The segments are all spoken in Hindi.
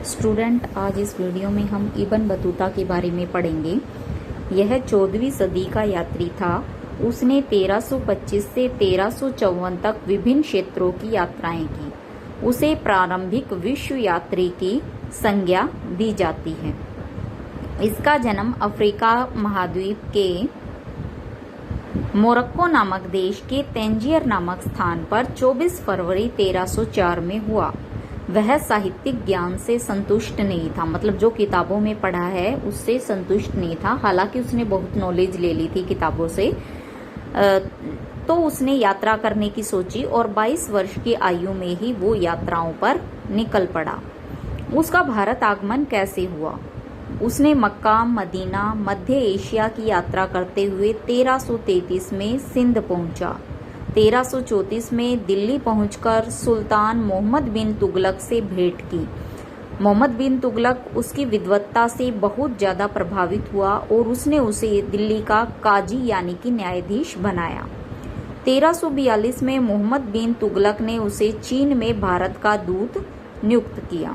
स्टूडेंट, आज इस वीडियो में हम इब्न बतूता के बारे में पढ़ेंगे। यह 14वीं सदी का यात्री था। उसने 1325 से 1354 तक विभिन्न क्षेत्रों की यात्राएं की। उसे प्रारंभिक विश्व यात्री की संज्ञा दी जाती है। इसका जन्म अफ्रीका महाद्वीप के मोरक्को नामक देश के तंजीर नामक स्थान पर 24 फरवरी 1304 में हुआ। वह साहित्यिक ज्ञान से संतुष्ट नहीं था, मतलब जो किताबों में पढ़ा है उससे संतुष्ट नहीं था। हालांकि उसने बहुत नॉलेज ले ली थी किताबों से, तो उसने यात्रा करने की सोची और 22 वर्ष की आयु में ही वो यात्राओं पर निकल पड़ा। उसका भारत आगमन कैसे हुआ? उसने मक्का, मदीना, मध्य एशिया की यात्रा करते हुए 1333 में सिंध पहुंचा। 1334 में दिल्ली पहुंचकर सुल्तान मोहम्मद बिन तुगलक से भेंट की। मोहम्मद बिन तुगलक उसकी विद्वत्ता से बहुत ज्यादा प्रभावित हुआ और उसने उसे दिल्ली का काजी यानी कि न्यायाधीश बनाया। 1342 में मोहम्मद बिन तुगलक ने उसे चीन में भारत का दूत नियुक्त किया।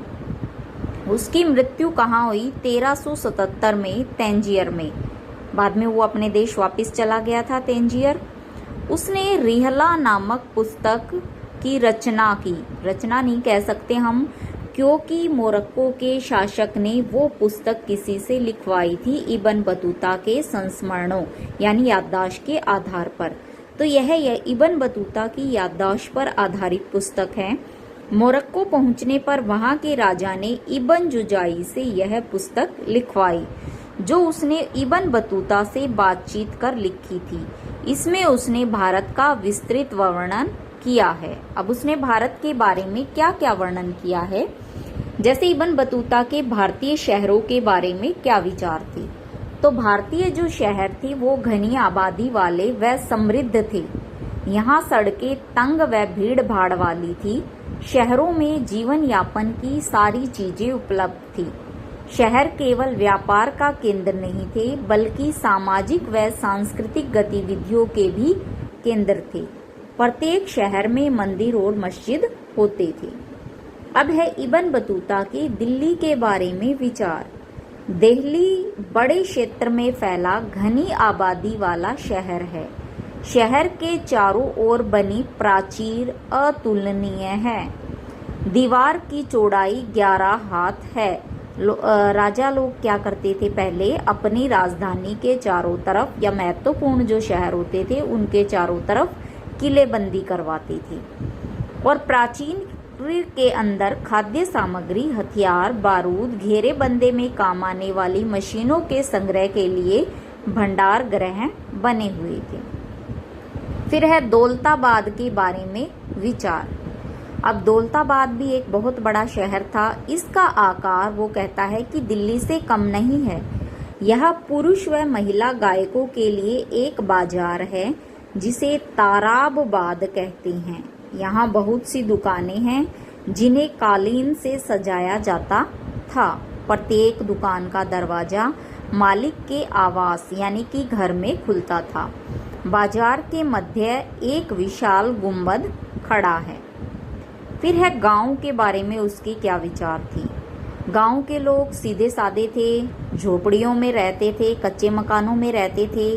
उसकी मृत्यु कहाँ हुई? 1377 में तंजीर में। बाद में वो अपने देश वापस चला गया था तंजीर। उसने रिहला नामक पुस्तक की रचना की। रचना नहीं कह सकते हम, क्योंकि मोरक्को के शासक ने वो पुस्तक किसी से लिखवाई थी इब्न बतूता के संस्मरणों यानी याददाश्त के आधार पर। तो यह इब्न बतूता की याददाश्त पर आधारित पुस्तक है। मोरक्को पहुंचने पर वहां के राजा ने इब्न जुजाई से यह पुस्तक लिखवाई, जो उसने इब्न बतूता से बातचीत कर लिखी थी। इसमें उसने भारत का विस्तृत वर्णन किया है। अब उसने भारत के बारे में क्या क्या वर्णन किया है, जैसे इब्न बतूता के भारतीय शहरों के बारे में क्या विचार थे। तो भारतीय जो शहर थे वो घनी आबादी वाले व समृद्ध थे। यहाँ सड़कें तंग व भीड़ भाड़ वाली थी। शहरों में जीवन यापन की सारी चीजें उपलब्ध थी। शहर केवल व्यापार का केंद्र नहीं थे, बल्कि सामाजिक व सांस्कृतिक गतिविधियों के भी केंद्र थे। प्रत्येक शहर में मंदिर और मस्जिद होते थे। अब है इब्न बतूता के दिल्ली के बारे में विचार। दिल्ली बड़े क्षेत्र में फैला घनी आबादी वाला शहर है। शहर के चारों ओर बनी प्राचीर अतुलनीय है। दीवार की चौड़ाई 11 हाथ है। राजा लोग क्या करते थे, पहले अपनी राजधानी के चारों तरफ या महत्वपूर्ण जो शहर होते थे उनके चारों तरफ किलेबंदी करवाते थे और प्राचीन के अंदर खाद्य सामग्री, हथियार, बारूद, घेरेबंदी में काम आने वाली मशीनों के संग्रह के लिए भंडार गृह बने हुए थे। फिर है दौलताबाद के बारे में विचार। अब दौलताबाद भी एक बहुत बड़ा शहर था। इसका आकार वो कहता है कि दिल्ली से कम नहीं है। यह पुरुष व महिला गायकों के लिए एक बाजार है जिसे ताराबबाद कहते हैं। यहाँ बहुत सी दुकानें हैं जिन्हें कालीन से सजाया जाता था। प्रत्येक दुकान का दरवाजा मालिक के आवास यानी कि घर में खुलता था। बाजार के मध्य एक विशाल गुंबद खड़ा है। फिर है गांव के बारे में उसकी क्या विचार थी। गांव के लोग सीधे सादे थे, झोपड़ियों में रहते थे, कच्चे मकानों में रहते थे,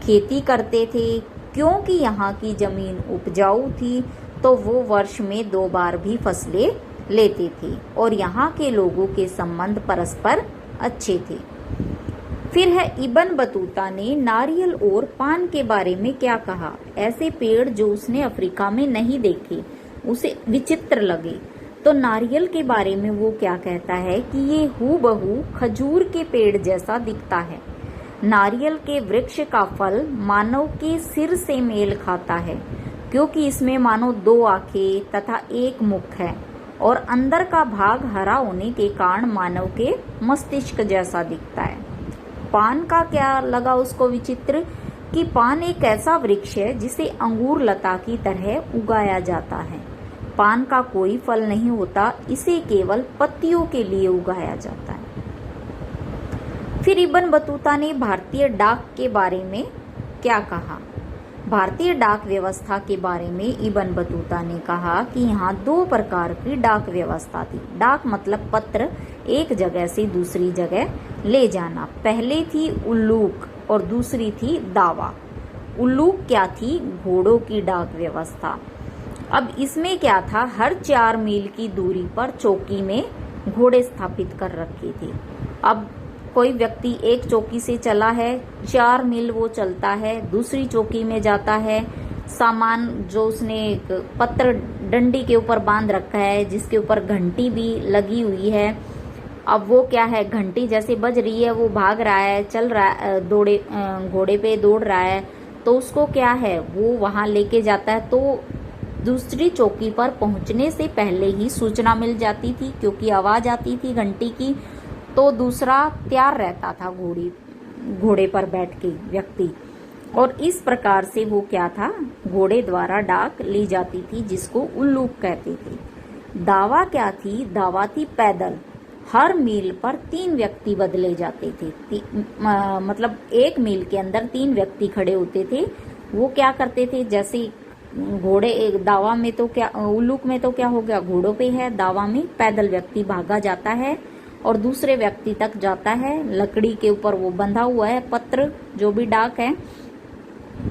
खेती करते थे। क्योंकि यहाँ की जमीन उपजाऊ थी तो वो वर्ष में 2 बार भी फसलें लेते थे और यहाँ के लोगों के संबंध परस्पर अच्छे थे। फिर है इब्न बतूता ने नारियल और पान के बारे में क्या कहा। ऐसे पेड़ जो उसने अफ्रीका में नहीं देखे, उसे विचित्र लगे। तो नारियल के बारे में वो क्या कहता है कि ये हूबहू खजूर के पेड़ जैसा दिखता है। नारियल के वृक्ष का फल मानव के सिर से मेल खाता है, क्योंकि इसमें मानो 2 आंखें तथा 1 मुख है और अंदर का भाग हरा होने के कारण मानव के मस्तिष्क जैसा दिखता है। पान का क्या लगा उसको विचित्र कि पान एक ऐसा वृक्ष है जिसे अंगूर लता की तरह उगाया जाता है। पान का कोई फल नहीं होता, इसे केवल पत्तियों के लिए उगाया जाता है। फिर इब्न बतूता ने भारतीय डाक के बारे में क्या कहा। भारतीय डाक व्यवस्था के बारे में इब्न बतूता ने कहा कि यहाँ 2 प्रकार की डाक व्यवस्था थी। डाक मतलब पत्र एक जगह से दूसरी जगह ले जाना। पहले थी उल्लूक और दूसरी थी दावा। उल्लूक क्या थी? घोड़ों की डाक व्यवस्था। अब इसमें क्या था, हर 4 मील की दूरी पर चौकी में घोड़े स्थापित कर रखे थे। अब कोई व्यक्ति एक चौकी से चला है, 4 मील वो चलता है, दूसरी चौकी में जाता है, सामान जो उसने एक पत्र डंडी के ऊपर बांध रखा है जिसके ऊपर घंटी भी लगी हुई है, अब वो क्या है, घंटी जैसे बज रही है, वो भाग रहा है, चल रहा है, घोड़े पे दौड़ रहा है, तो उसको क्या है, वो वहां लेके जाता है। तो दूसरी चौकी पर पहुंचने से पहले ही सूचना मिल जाती थी, क्योंकि आवाज आती थी घंटी की, तो दूसरा तैयार रहता था घोड़े पर बैठ के व्यक्ति। और इस प्रकार से वो क्या था, घोड़े द्वारा डाक ली जाती थी, जिसको उल्लूक कहते थे। दावा क्या थी? दावा थी पैदल। हर मील पर 3 व्यक्ति बदले जाते थे। मतलब 1 मील के अंदर 3 व्यक्ति खड़े होते थे। वो क्या करते थे, जैसे घोड़े एक दावा में तो क्या, उल्लूक में तो क्या हो गया, घोड़ों पे है, दावा में पैदल व्यक्ति भागा जाता है और दूसरे व्यक्ति तक जाता है। लकड़ी के ऊपर वो बंधा हुआ है पत्र, जो भी डाक है,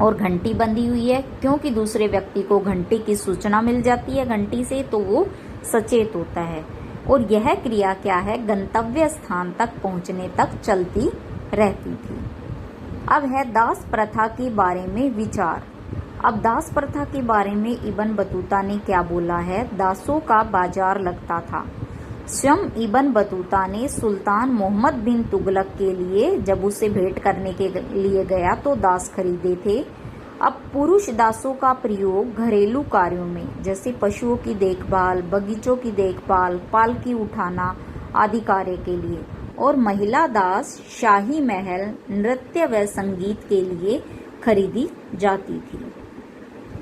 और घंटी बंधी हुई है, क्योंकि दूसरे व्यक्ति को घंटी की सूचना मिल जाती है घंटी से, तो वो सचेत होता है। और यह क्रिया क्या है, गंतव्य स्थान तक पहुंचने तक चलती रहती थी। अब है दास प्रथा के बारे में विचार। अब दास प्रथा के बारे में इब्न बतूता ने क्या बोला है, दासों का बाजार लगता था। स्वयं इब्न बतूता ने सुल्तान मोहम्मद बिन तुगलक के लिए जब उसे भेंट करने के लिए गया तो दास खरीदे थे। अब पुरुष दासों का प्रयोग घरेलू कार्यों में, जैसे पशुओं की देखभाल, बगीचों की देखभाल, पालकी उठाना आदि कार्य के लिए, और महिला दास शाही महल, नृत्य व संगीत के लिए खरीदी जाती थी।